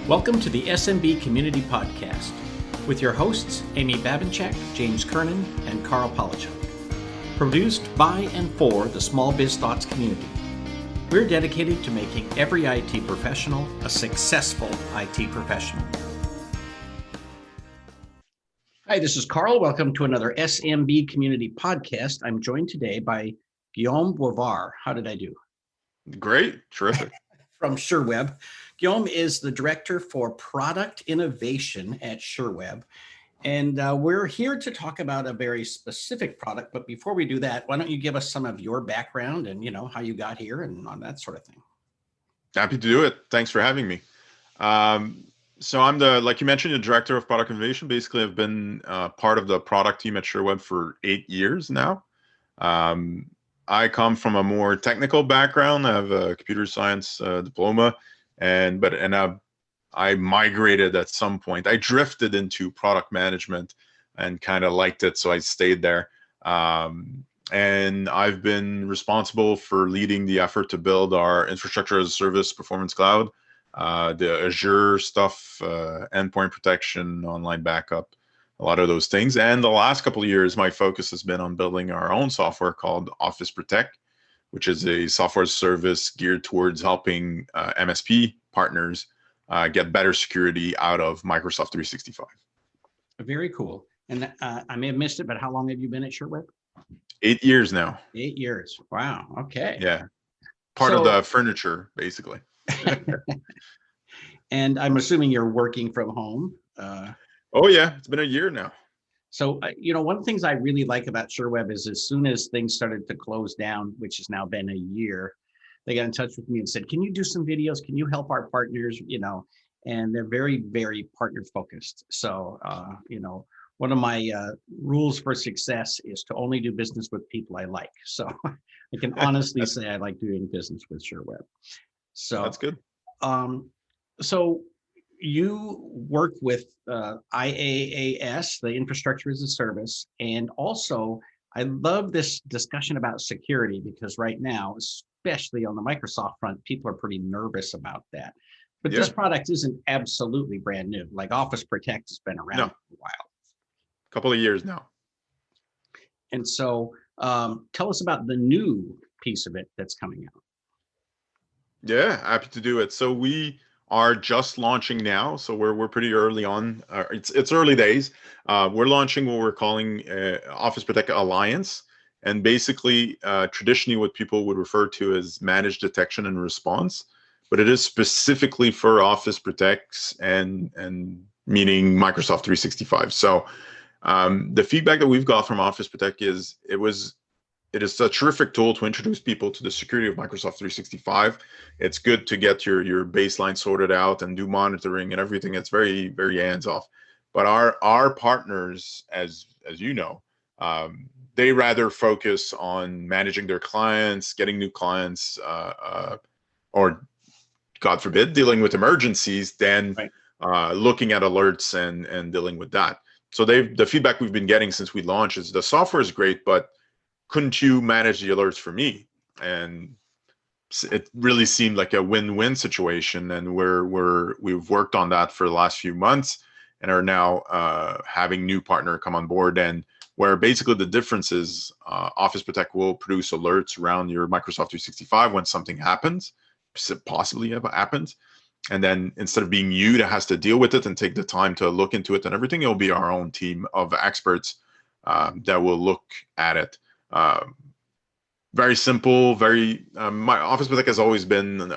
Welcome to the SMB Community Podcast with your hosts, Amy Babinchak, James Kernan, and Carl Polachuk. Produced by and for the Small Biz Thoughts community. We're dedicated to making every IT professional a successful IT professional. Hi, this is Carl. Welcome to another SMB Community Podcast. I'm joined today by Guillaume Boivard. How did I do? Great. Terrific. From SureWeb. Guillaume is the Director for Product Innovation at SureWeb. And we're here to talk about a very specific product. But before we do that, why don't you give us some of your background and, how you got here and on that sort of thing. Happy to do it. Thanks for having me. So I'm like you mentioned, the Director of Product Innovation. Basically, I've been part of the product team at SureWeb for 8 years now. I come from a more technical background. I have a computer science diploma, I migrated at some point. I drifted into product management and kind of liked it, so I stayed there. And I've been responsible for leading the effort to build our infrastructure as a service performance cloud, the Azure stuff, endpoint protection, online backup, a lot of those things. And the last couple of years, my focus has been on building our own software called Office Protect, which is a software service geared towards helping MSP partners get better security out of Microsoft 365. Very cool. And I may have missed it, but how long have you been at SureWeb? 8 years now. 8 years. Wow. Okay. Yeah. Part of the furniture, basically. And I'm assuming you're working from home. Oh, yeah. It's been a year now. So, one of the things I really like about SureWeb is as soon as things started to close down, which has now been a year, they got in touch with me and said, can you do some videos? Can you help our partners? And they're very, very partner focused. So, one of my rules for success is to only do business with people I like. So I can honestly say I like doing business with SureWeb. So that's good. So you work with IaaS, the infrastructure as a service, and also I love this discussion about security because right now, especially on the Microsoft front, people are pretty nervous about that. But this product isn't absolutely brand new. Like Office Protect has been around for a while. A couple of years now. And so tell us about the new piece of it that's coming out. Yeah, happy to do it. So we are just launching now, so we're pretty early on. It's early days. We're launching what we're calling Office Protect Alliance, and basically traditionally what people would refer to as managed detection and response, but it is specifically for Office Protects and meaning Microsoft 365. So the feedback that we've got from Office Protect is it is a terrific tool to introduce people to the security of Microsoft 365. It's good to get your baseline sorted out and do monitoring and everything. It's very, very hands-off. But our partners, as you know, they rather focus on managing their clients, getting new clients, or God forbid, dealing with emergencies than looking at alerts and dealing with that. So the feedback we've been getting since we launched is the software is great, but couldn't you manage the alerts for me? And it really seemed like a win-win situation. And we've worked on that for the last few months and are now having new partner come on board. And where basically the difference is Office Protect will produce alerts around your Microsoft 365 when something happens, possibly happens. And then instead of being you that has to deal with it and take the time to look into it and everything, it'll be our own team of experts that will look at it. Very simple, my Office Protect has always been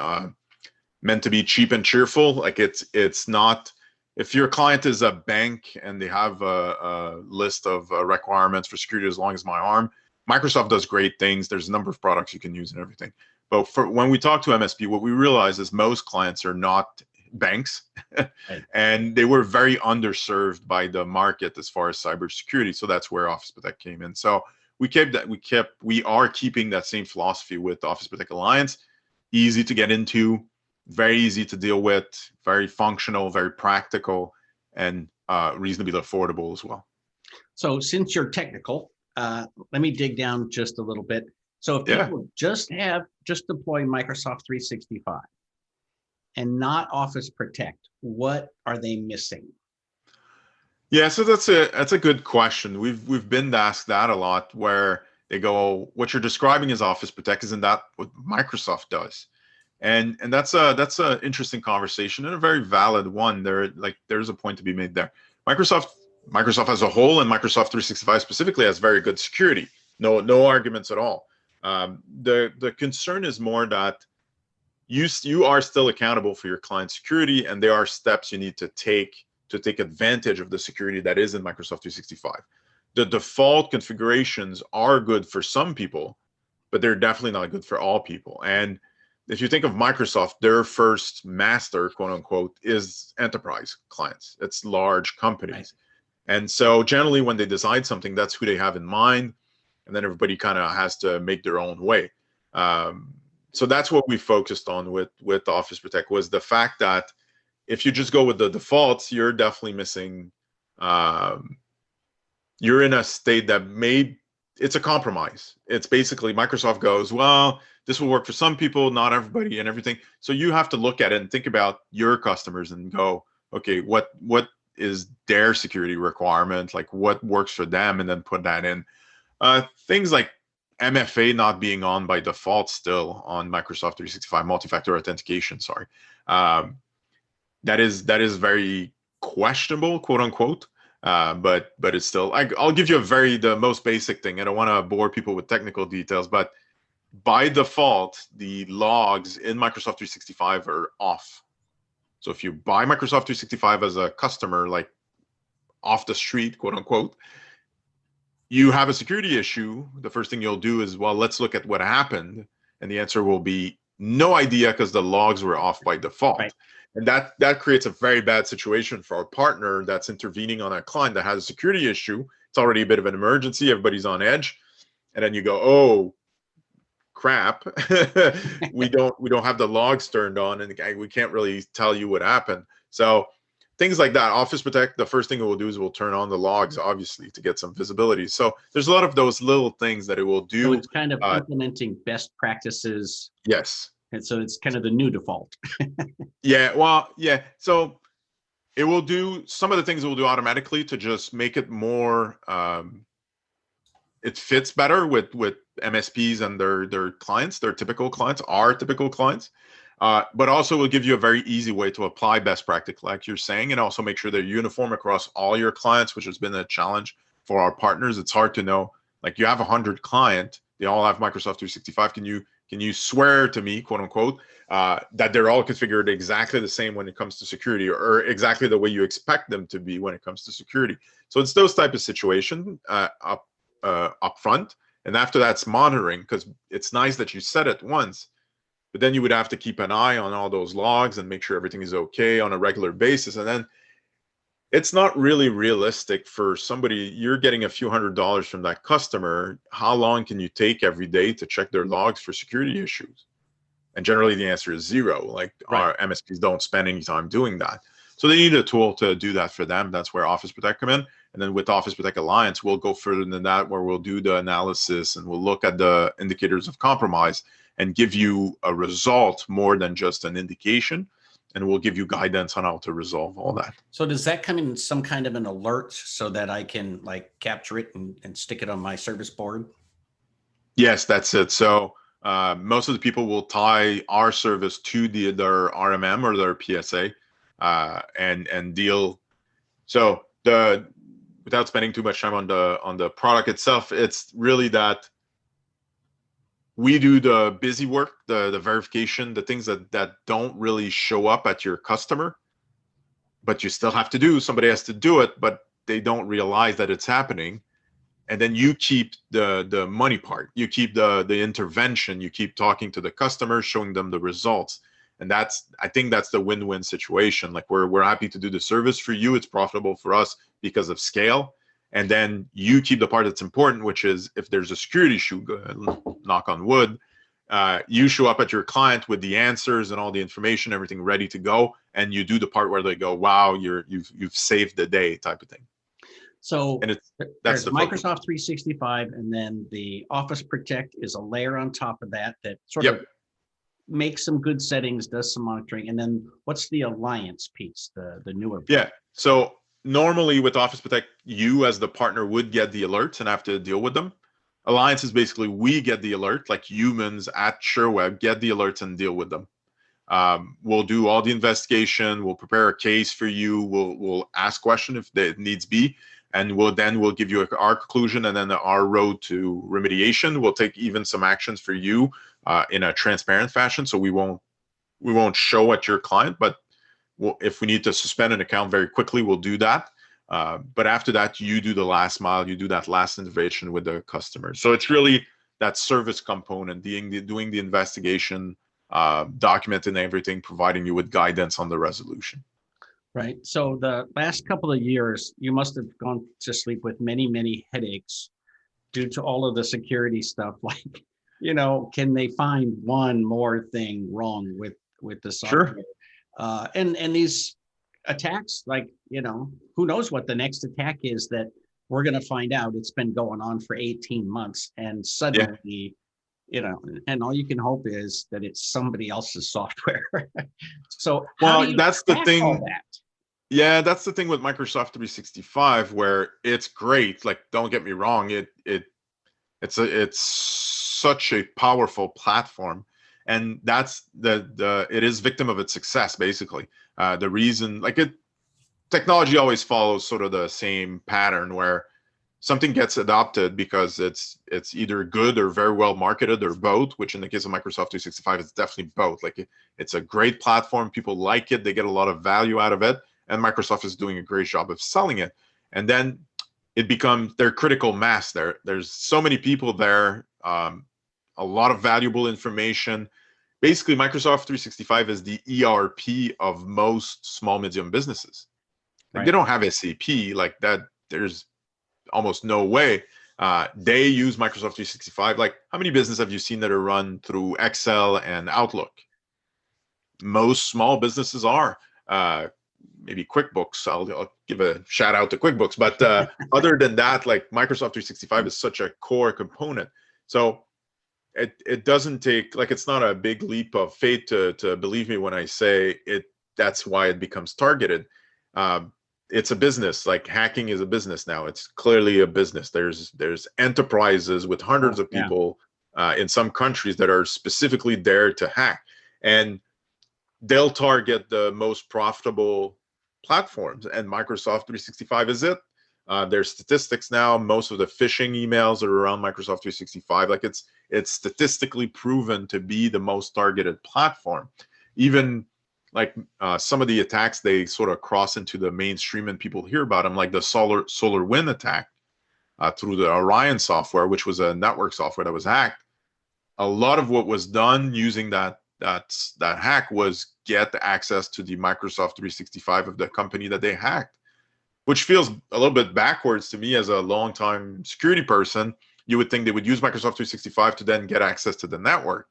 meant to be cheap and cheerful. Like it's not, if your client is a bank and they have a list of requirements for security as long as my arm, Microsoft does great things. There's a number of products you can use and everything. But when we talk to MSP, what we realize is most clients are not banks, and they were very underserved by the market as far as cybersecurity. So that's where Office Protect came in. So we are keeping that same philosophy with Office Protect Alliance. Easy to get into, very easy to deal with, very functional, very practical, and reasonably affordable as well. So since you're technical, let me dig down just a little bit. So if people just deploy Microsoft 365, and not Office Protect, what are they missing? Yeah, so that's a good question. We've been asked that a lot, where they go, what you're describing as Office Protect, isn't that what Microsoft does? And that's a interesting conversation and a very valid one. There's a point to be made there. Microsoft as a whole, and Microsoft 365 specifically, has very good security. No arguments at all. The concern is more that you are still accountable for your client security, and there are steps you need to take advantage of the security that is in Microsoft 365. The default configurations are good for some people, but they're definitely not good for all people. And if you think of Microsoft, their first master, quote unquote, is enterprise clients. It's large companies. Right. And so generally when they decide something, that's who they have in mind. And then everybody kind of has to make their own way. So that's what we focused on with Office Protect, was the fact that if you just go with the defaults, you're definitely missing, you're in a state that it's a compromise. It's basically Microsoft goes, well, this will work for some people, not everybody, and everything. So you have to look at it and think about your customers and go, okay, what is their security requirement? Like, what works for them, and then put that in. Things like MFA not being on by default still on Microsoft 365, multi-factor authentication, sorry. That is very questionable, quote unquote. But it's still, I'll give you the most basic thing. I don't want to bore people with technical details, but by default, the logs in Microsoft 365 are off. So if you buy Microsoft 365 as a customer, like off the street, quote unquote, you have a security issue, the first thing you'll do is, well, let's look at what happened. And the answer will be no idea, because the logs were off by default. Right. And that creates a very bad situation for our partner that's intervening on a client that has a security issue. It's already a bit of an emergency. Everybody's on edge. And then you go, oh, crap. we don't have the logs turned on, and we can't really tell you what happened. So things like that. Office Protect, the first thing it will do is we'll turn on the logs, obviously, to get some visibility. So there's a lot of those little things that it will do. So it's kind of implementing best practices. Yes. And so it's kind of the new default. Yeah, well, yeah. So it will do some of the things it will do automatically to just make it more, it fits better with MSPs and their clients, their typical clients, our typical clients. But also will give you a very easy way to apply best practice, like you're saying, and also make sure they're uniform across all your clients, which has been a challenge for our partners. It's hard to know, like, you have 100 clients, they all have Microsoft 365. Can you swear to me, quote unquote, that they're all configured exactly the same when it comes to security, or exactly the way you expect them to be when it comes to security? So it's those type of situations up front, and after that's monitoring, because it's nice that you set it once. But then you would have to keep an eye on all those logs and make sure everything is okay on a regular basis. And then it's not really realistic for somebody, you're getting a few $100s from that customer. How long can you take every day to check their logs for security issues? And generally the answer is zero. Like, right. Our MSPs don't spend any time doing that. So they need a tool to do that for them. That's where Office Protect come in. And then with Office Protect Alliance, we'll go further than that, where we'll do the analysis and we'll look at the indicators of compromise and give you a result more than just an indication. And we'll give you guidance on how to resolve all that. So does that come in some kind of an alert so that I can, like, capture it and stick it on my service board? Yes, that's it. So most of the people will tie our service to their RMM or their PSA and deal. So without spending too much time on the product itself, it's really that we do the busy work, the verification, the things that don't really show up at your customer, but you still have to do. Somebody has to do it, but they don't realize that it's happening. And then you keep the money part. You keep the intervention. You keep talking to the customer, showing them the results. And I think that's the win-win situation. Like, we're happy to do the service for you. It's profitable for us because of scale. And then you keep the part that's important, which is if there's a security issue, knock on wood, you show up at your client with the answers and all the information, everything ready to go, and you do the part where they go, "Wow, you've saved the day," type of thing. So that's the Microsoft 365, and then the Office Protect is a layer on top of that sort of make some good settings, does some monitoring, and then what's the alliance piece, the newer part? Yeah. So normally with Office Protect, you as the partner would get the alerts and have to deal with them. Alliance is basically we get the alert, like humans at SureWeb get the alerts and deal with them. We'll do all the investigation. We'll prepare a case for you. We'll ask questions if it needs be, and we'll give you our conclusion and then our road to remediation. We'll take even some actions for you in a transparent fashion, so we won't show at your client, but if we need to suspend an account very quickly, we'll do that. But after that, you do the last mile. You do that last intervention with the customer. So it's really that service component, doing the investigation, documenting everything, providing you with guidance on the resolution. Right. So the last couple of years, you must have gone to sleep with many, many headaches due to all of the security stuff. Like, can they find one more thing wrong with the software? Sure. And these attacks, like, who knows what the next attack is that we're going to find out. It's been going on for 18 months and suddenly, and all you can hope is that it's somebody else's software. So that's the thing. All that? Yeah, that's the thing with Microsoft 365, where it's great. Like, don't get me wrong, it's such a powerful platform. And that's it is victim of its success, basically. The reason, technology always follows sort of the same pattern where something gets adopted because it's either good or very well marketed or both, which in the case of Microsoft 365, it's definitely both. Like, it's a great platform. People like it. They get a lot of value out of it. And Microsoft is doing a great job of selling it. And then it becomes their critical mass there. There's so many people there, a lot of valuable information. Basically, Microsoft 365 is the ERP of most small, medium businesses. Like, they don't have SAP like that. There's almost no way. They use Microsoft 365. Like, how many businesses have you seen that are run through Excel and Outlook? Most small businesses are. Maybe QuickBooks. I'll give a shout out to QuickBooks. But other than that, like, Microsoft 365 is such a core component. So it doesn't take, like, it's not a big leap of faith to believe me when I say it. That's why it becomes targeted. It's a business. Like, hacking is a business now. It's clearly a business. There's enterprises with hundreds of people in some countries that are specifically there to hack, and they'll target the most profitable platforms, and Microsoft 365 is it. There's statistics now. Most of the phishing emails are around Microsoft 365. Like, it's statistically proven to be the most targeted platform. Even like some of the attacks, they sort of cross into the mainstream and people hear about them, like the solar wind attack through the Orion software, which was a network software that was hacked. A lot of what was done using that hack was get access to the Microsoft 365 of the company that they hacked, which feels a little bit backwards to me as a longtime security person. You would think they would use Microsoft 365 to then get access to the network.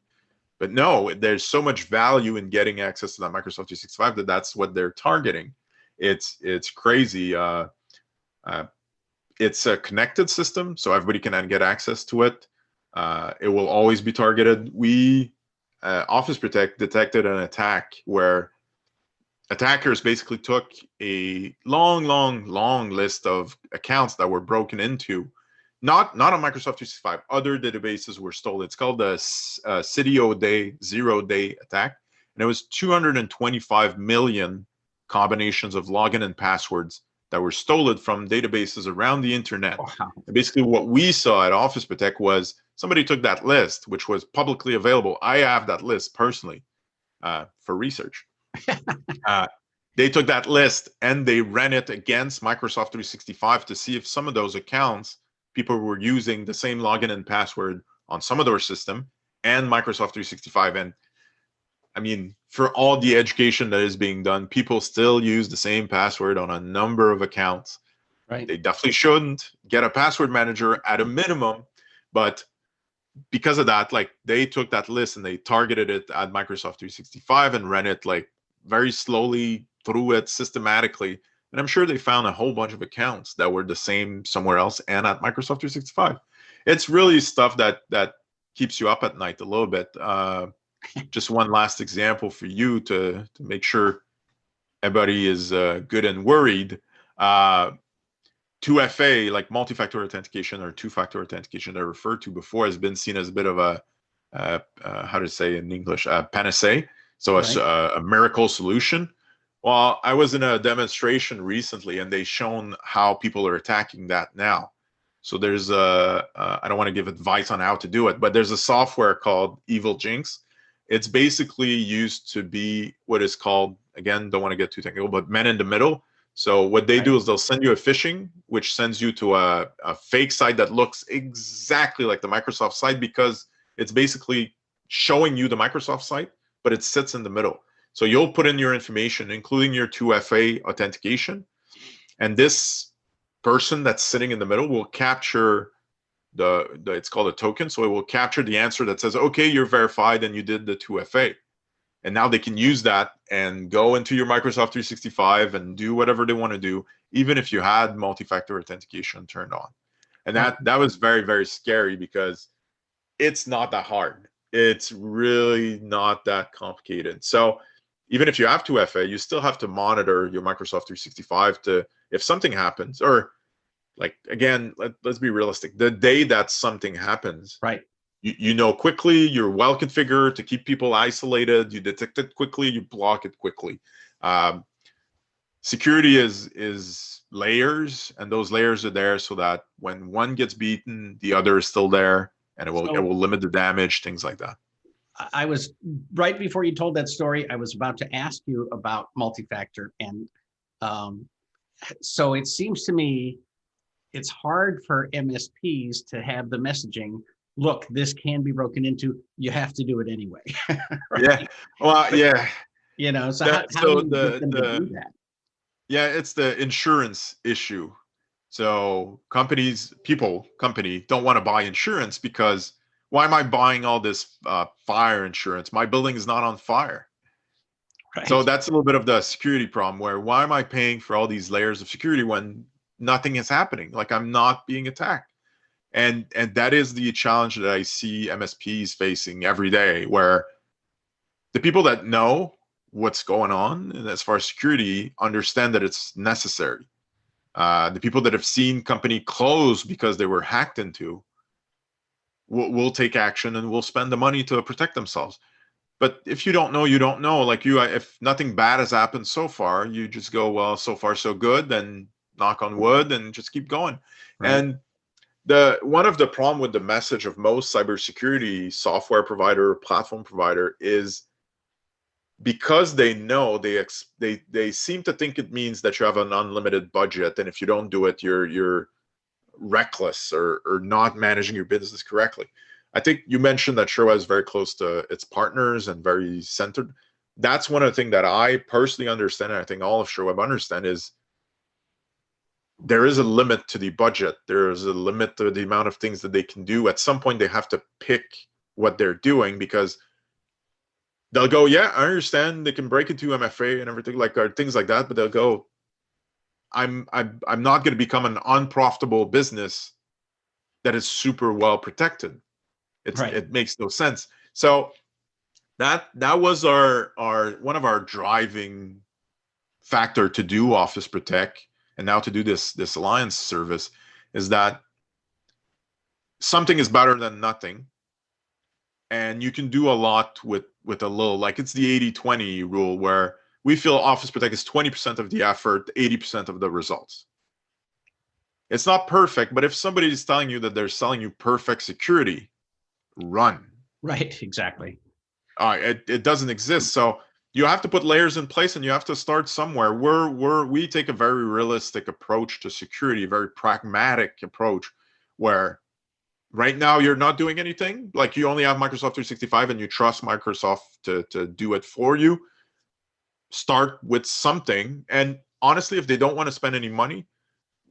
But no, there's so much value in getting access to that Microsoft 365 that's what they're targeting. It's crazy. It's a connected system, so everybody can get access to it. It will always be targeted. Office Protect detected an attack where attackers basically took a long list of accounts that were broken into, not on Microsoft 365. Other databases were stolen. It's called the zero-day attack, and it was 225 million combinations of login and passwords that were stolen from databases around the internet. Wow. And basically, what we saw at Office Protect was somebody took that list, which was publicly available. I have that list personally for research. They took that list and they ran it against Microsoft 365 to see if some of those accounts, people were using the same login and password on some of their system and Microsoft 365. And I mean, for all the education that is being done, people still use the same password on a number of accounts. Right. They definitely shouldn't. Get a password manager at a minimum, but because of that, like, they took that list and they targeted it at Microsoft 365 and ran it like very slowly through it systematically. And I'm sure they found a whole bunch of accounts that were the same somewhere else and at Microsoft 365. It's really stuff that keeps you up at night a little bit. just one last example for you to make sure everybody is good and worried. 2FA, like multi-factor authentication or two-factor authentication I referred to before, has been seen as a bit of a, how to say in English, panacea. So Right. a miracle solution. Well, I was in a demonstration recently and they shown how people are attacking that now. So there's I don't want to give advice on how to do it, but there's a software called Evil Jinx. It's basically used to be what is called, again, don't want to get too technical, but men in the middle. So what they do is they'll send you a phishing, which sends you to a fake site that looks exactly like the Microsoft site, because it's basically showing you the Microsoft site, but it sits in the middle. So you'll put in your information, including your 2FA authentication, and this person that's sitting in the middle will capture the it's called a token. So it will capture the answer that says, okay, you're verified and you did the 2FA. And now they can use that and go into your Microsoft 365 and do whatever they want to do, even if you had multi-factor authentication turned on. And that was very, very scary, because it's not that hard. It's really not that complicated. So even if you have 2FA, you still have to monitor your Microsoft 365 to, if something happens, or like, again, let's be realistic. The day that something happens, right, you know quickly, you're well configured to keep people isolated, you detect it quickly, you block it quickly. Security is layers, and those layers are there so that when one gets beaten, the other is still there, and it will limit the damage, things like that. I was, right before you told that story, I was about to ask you about multi-factor. And so it seems to me it's hard for MSPs to have the messaging, look, this can be broken into, you have to do it anyway. Right? Yeah, well, yeah. You know, so how do you get them to do that? Yeah, it's the insurance issue. So company don't want to buy insurance, because why am I buying all this fire insurance? My building is not on fire. Right. So that's a little bit of the security problem, where why am I paying for all these layers of security when nothing is happening? Like, I'm not being attacked. And that is the challenge that I see MSPs facing every day, where the people that know what's going on, and as far as security, understand that it's necessary. The people that have seen company close because they were hacked into will take action and will spend the money to protect themselves. But if you don't know, you don't know. Like if nothing bad has happened so far, you just go, well, so far so good, then knock on wood and just keep going. Right. And one of the problem with the message of most cybersecurity software provider, platform provider, is because they know, they seem to think it means that you have an unlimited budget, and if you don't do it, you're reckless or not managing your business correctly. I think you mentioned that SureWeb is very close to its partners and very centered. That's one of the things that I personally understand, and I think all of SureWeb understand, is there is a limit to the budget. There is a limit to the amount of things that they can do. At some point, they have to pick what they're doing, because they'll go, yeah, I understand they can break into MFA and everything, like, or things like that, but they'll go, I'm not going to become an unprofitable business that is super well protected. It makes no sense. So that was our one of our driving factor to do Office Protect, and now to do this alliance service, is that something is better than nothing, and you can do a lot with a little. Like, it's the 80-20 rule, where we feel Office Protect is 20% of the effort, 80% of the results. It's not perfect, but if somebody is telling you that they're selling you perfect security, run. Right, exactly. It doesn't exist. So you have to put layers in place, and you have to start somewhere. We take a very realistic approach to security, a very pragmatic approach, where right now you're not doing anything. Like, you only have Microsoft 365 and you trust Microsoft to do it for you. Start with something. And honestly, if they don't want to spend any money,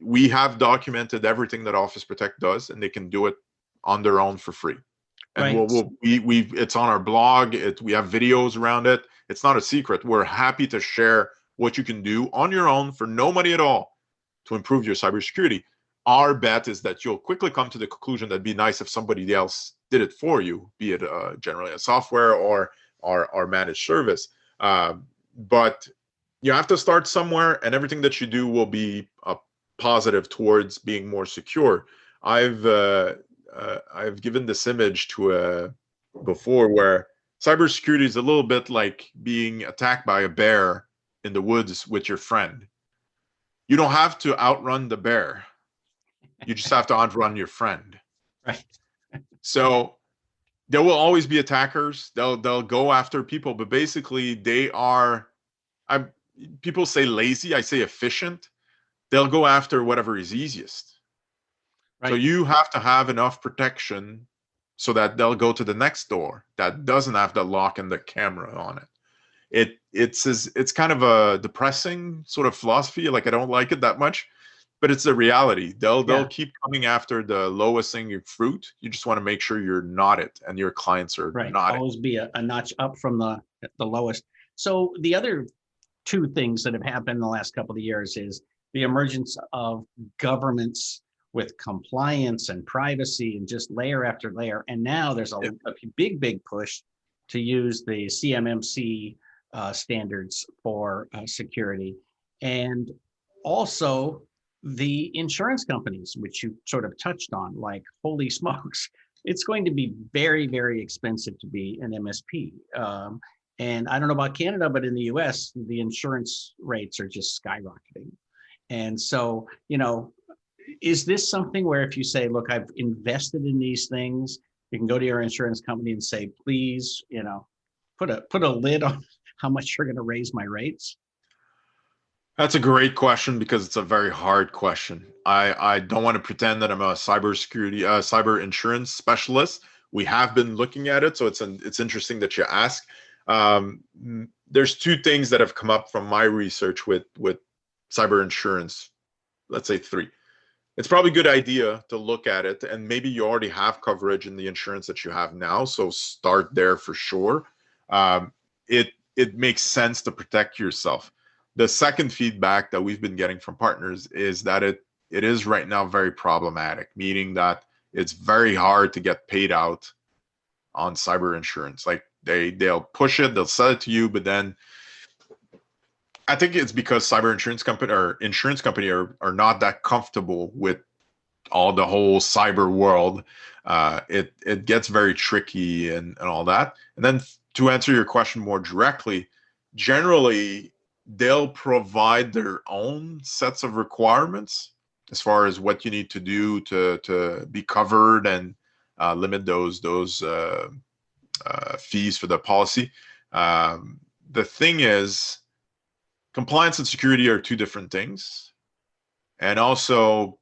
we have documented everything that Office Protect does, and they can do it on their own for free. And it's on our blog. We have videos around it. It's not a secret. We're happy to share what you can do on your own for no money at all to improve your cybersecurity. Our bet is that you'll quickly come to the conclusion that it'd be nice if somebody else did it for you, be it generally a software or managed service. But you have to start somewhere, and everything that you do will be a positive towards being more secure. I've given this image to before, where cybersecurity is a little bit like being attacked by a bear in the woods with your friend. You don't have to outrun the bear. You just have to outrun your friend. Right. So there will always be attackers. They'll go after people, but basically they are, people say lazy, I say efficient. They'll go after whatever is easiest. Right. So you have to have enough protection so that they'll go to the next door that doesn't have the lock and the camera on it. It's kind of a depressing sort of philosophy. Like, I don't like it that much, but it's a reality. They'll keep coming after the lowest hanging fruit. You just want to make sure you're not it, and your clients are not always be a notch up from the lowest. So the other two things that have happened in the last couple of years is the emergence of governments with compliance and privacy and just layer after layer. And now there's a big push to use the CMMC standards for security. And also the insurance companies, which you sort of touched on, like, holy smokes, it's going to be very, very expensive to be an MSP. And I don't know about Canada, but in the US, the insurance rates are just skyrocketing. And so, is this something where if you say, look, I've invested in these things, you can go to your insurance company and say, please, put a lid on how much you're going to raise my rates? That's a great question, because it's a very hard question. I don't want to pretend that I'm a cyber insurance specialist. We have been looking at it, so it's interesting that you ask. There's two things that have come up from my research with cyber insurance. Let's say three. It's probably a good idea to look at it, and maybe you already have coverage in the insurance that you have now, so start there for sure. It makes sense to protect yourself. The second feedback that we've been getting from partners is that it is right now very problematic, meaning that it's very hard to get paid out on cyber insurance. Like, they'll push it, they'll sell it to you, but then I think it's because cyber insurance company are not that comfortable with the whole cyber world. It gets very tricky and all that. And then to answer your question more directly, generally they'll provide their own sets of requirements as far as what you need to do to be covered and limit those fees for the policy. The thing is, compliance and security are two different things. And also,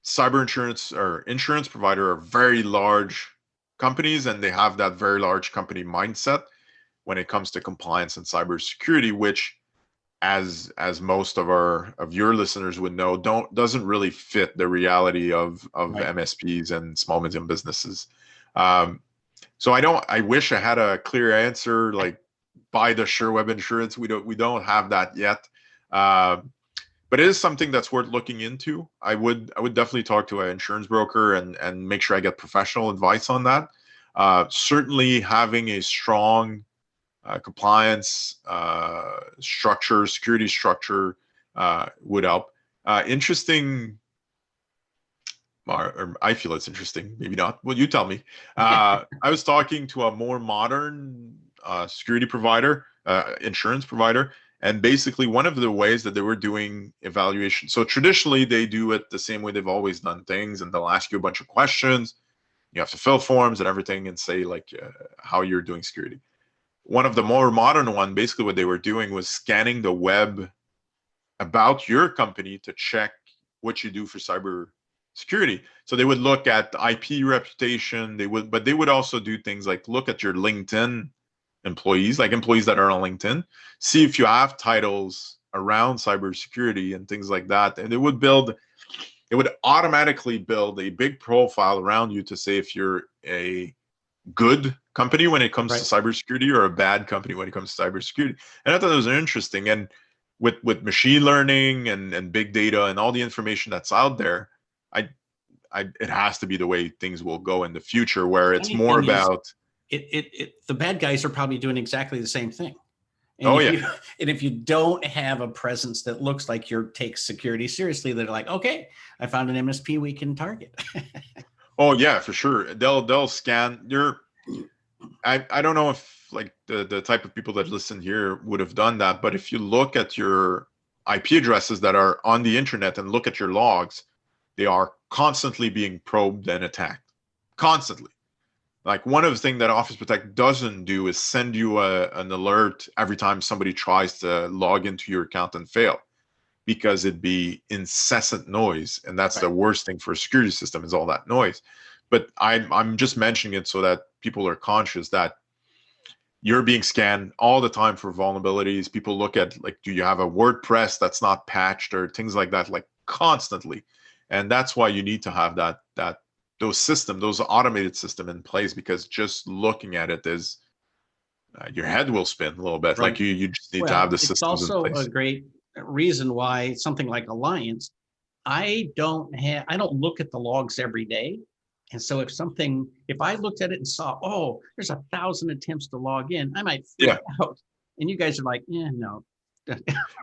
cyber insurance or insurance provider are very large companies, and they have that very large company mindset when it comes to compliance and cybersecurity, which, as most of your listeners would know, doesn't really fit the reality of right. MSPs and small medium businesses. So I wish I had a clear answer, like, buy the SureWeb insurance. We don't have that yet, but it is something that's worth looking into. I would definitely talk to an insurance broker and make sure I get professional advice on that. Certainly, having a strong compliance structure, security structure would help. Interesting. Or I feel it's interesting. Maybe not. Well, you tell me. I was talking to a more modern security provider, insurance provider, and basically one of the ways that they were doing evaluation. So traditionally they do it the same way they've always done things, and they'll ask you a bunch of questions. You have to fill forms and everything and say, like, how you're doing security. One of the more modern one, basically what they were doing was scanning the web about your company to check what you do for cyber security. So they would look at IP reputation. But they would also do things like look at your LinkedIn employees, like employees that are on LinkedIn, see if you have titles around cybersecurity and things like that. And it would automatically build a big profile around you to say if you're a good company when it comes right. to cybersecurity or a bad company when it comes to cybersecurity. And I thought it was interesting. And with machine learning and big data and all the information that's out there, it has to be the way things will go in the future, where it's Funny more thing is, about. the bad guys are probably doing exactly the same thing. And Oh if yeah. you and if you don't have a presence that looks like you take security seriously, they're like, okay, I found an MSP we can target. Oh yeah, for sure. They'll scan your. I don't know if like the type of people that listen here would have done that, but if you look at your IP addresses that are on the internet and look at your logs, they are constantly being probed and attacked. Constantly. Like one of the things that Office Protect doesn't do is send you an alert every time somebody tries to log into your account and fail, because it'd be incessant noise, and that's the worst thing for a security system, is all that noise. But I'm just mentioning it so that people are conscious that you're being scanned all the time for vulnerabilities. People look at, like, do you have a WordPress that's not patched or things like that, like constantly. And that's why you need to have those automated system in place, because just looking at it is your head will spin a little bit. Right. Like you just need to have the systems in place. It's also a great reason why something like Alliance, I don't look at the logs every day. And so if I looked at it and saw, oh, there's 1,000 attempts to log in, I might freak out. And you guys are like, yeah, no.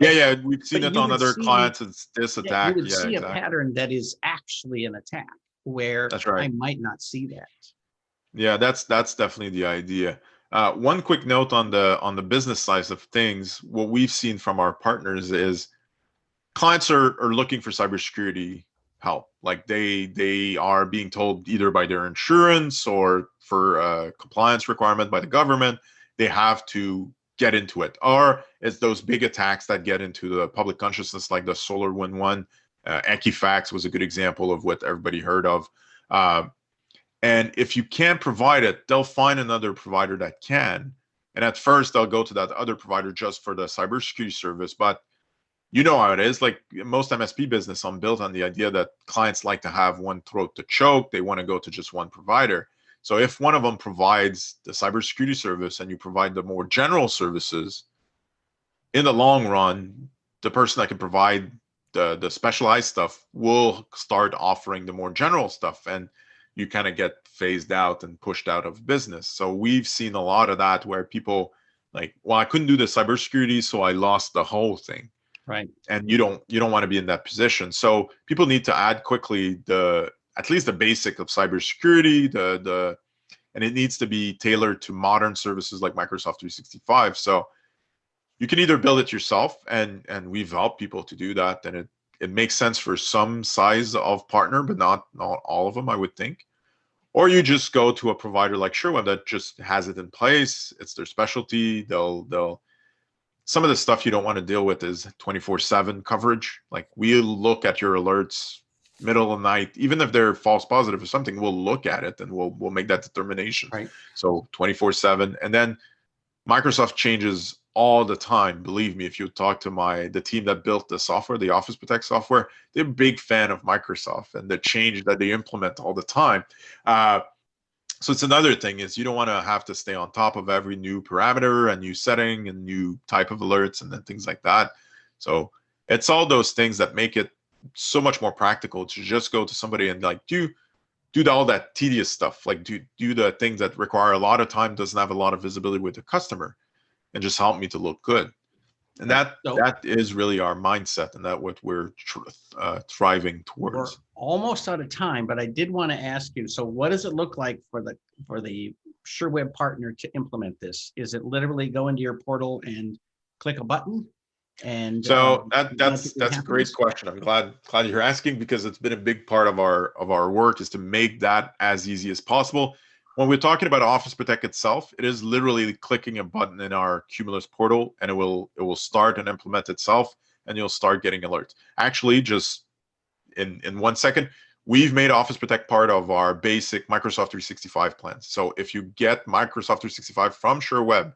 Yeah, we've seen it on other clients. It's this attack. You would see a pattern that is actually an attack, where that's right. I might not see that. Yeah, that's definitely the idea. One quick note on the business side of things. What we've seen from our partners is clients are looking for cybersecurity help. Like they are being told either by their insurance or for a compliance requirement by the government, they have to get into it. Or it's those big attacks that get into the public consciousness, like the SolarWinds one. Equifax was a good example of what everybody heard of. And if you can't provide it, they'll find another provider that can. And at first, they'll go to that other provider just for the cybersecurity service. But you know how it is. Like most MSP business, I'm built on the idea that clients like to have one throat to choke. They want to go to just one provider. So if one of them provides the cybersecurity service and you provide the more general services, in the long run, the person that can provide the specialized stuff will start offering the more general stuff, and you kind of get phased out and pushed out of business. So we've seen a lot of that where people like, well, I couldn't do the cybersecurity, so I lost the whole thing. Right. And you don't want to be in that position. So people need to add quickly at least the basic of cybersecurity, and it needs to be tailored to modern services like Microsoft 365. So you can either build it yourself, and we've helped people to do that, and it makes sense for some size of partner, but not all of them, I would think. Or you just go to a provider like SureWeb that just has it in place. It's their specialty. They'll some of the stuff you don't want to deal with is 24/7 coverage. Like we'll look at your alerts middle of the night, even if they're false positive or something, we'll look at it and we'll make that determination. Right. So 24/7. And then Microsoft changes all the time. Believe me, if you talk to the team that built the software, the Office Protect software, they're a big fan of Microsoft and the change that they implement all the time. So it's another thing is you don't want to have to stay on top of every new parameter and new setting and new type of alerts and then things like that. So it's all those things that make it so much more practical to just go to somebody and like do all that tedious stuff, like do the things that require a lot of time, doesn't have a lot of visibility with the customer, and just help me to look good. And that is really our mindset, and that what we're thriving towards. We're almost out of time, but I did want to ask you, so what does it look like for the SureWeb partner to implement this? Is it literally go into your portal and click a button? And so that's a great question. I'm glad you're asking, because it's been a big part of our work is to make that as easy as possible. When we're talking about Office Protect itself, it is literally clicking a button in our Cumulus portal, and it will start and implement itself, and you'll start getting alerts. Actually, just in 1 second, we've made Office Protect part of our basic Microsoft 365 plans. So if you get Microsoft 365 from SureWeb,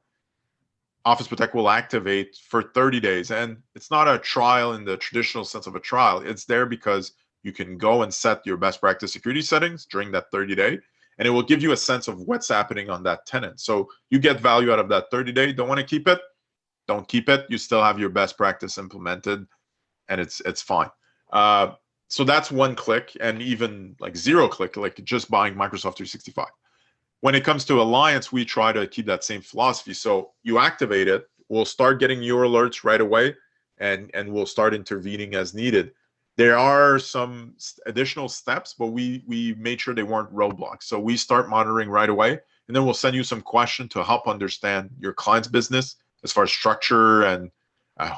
Office Protect will activate for 30 days. And it's not a trial in the traditional sense of a trial. It's there because you can go and set your best practice security settings during that 30-day. And it will give you a sense of what's happening on that tenant. So you get value out of that 30-day. Don't want to keep it? Don't keep it. You still have your best practice implemented, and it's fine. So that's one click, and even like zero click, like just buying Microsoft 365. When it comes to Alliance, we try to keep that same philosophy. So you activate it, we'll start getting your alerts right away, and we'll start intervening as needed. There are some additional steps, but we made sure they weren't roadblocks. So we start monitoring right away, and then we'll send you some questions to help understand your client's business as far as structure and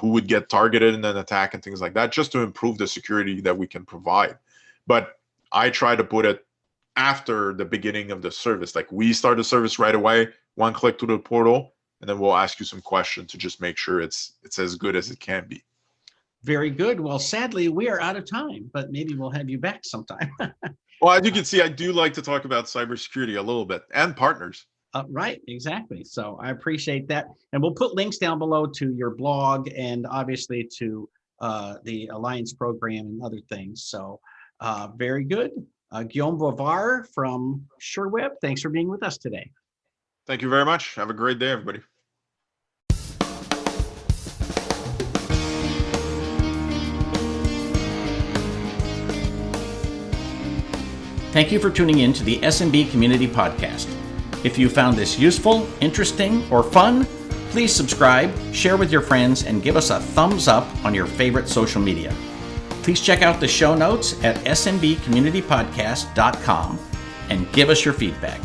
who would get targeted in an attack and things like that, just to improve the security that we can provide. But I try to put it after the beginning of the service. Like, we start the service right away, one click to the portal, and then we'll ask you some questions to just make sure it's as good as it can be. Very good. Well, sadly, we are out of time, but maybe we'll have you back sometime. Well, as you can see, I do like to talk about cybersecurity a little bit, and partners. Right, exactly. So I appreciate that. And we'll put links down below to your blog and obviously to the Alliance program and other things. So very good. Guillaume Boivard from SureWeb, thanks for being with us today. Thank you very much. Have a great day, everybody. Thank you for tuning in to the SMB Community Podcast. If you found this useful, interesting, or fun, please subscribe, share with your friends, and give us a thumbs up on your favorite social media. Please check out the show notes at smbcommunitypodcast.com and give us your feedback.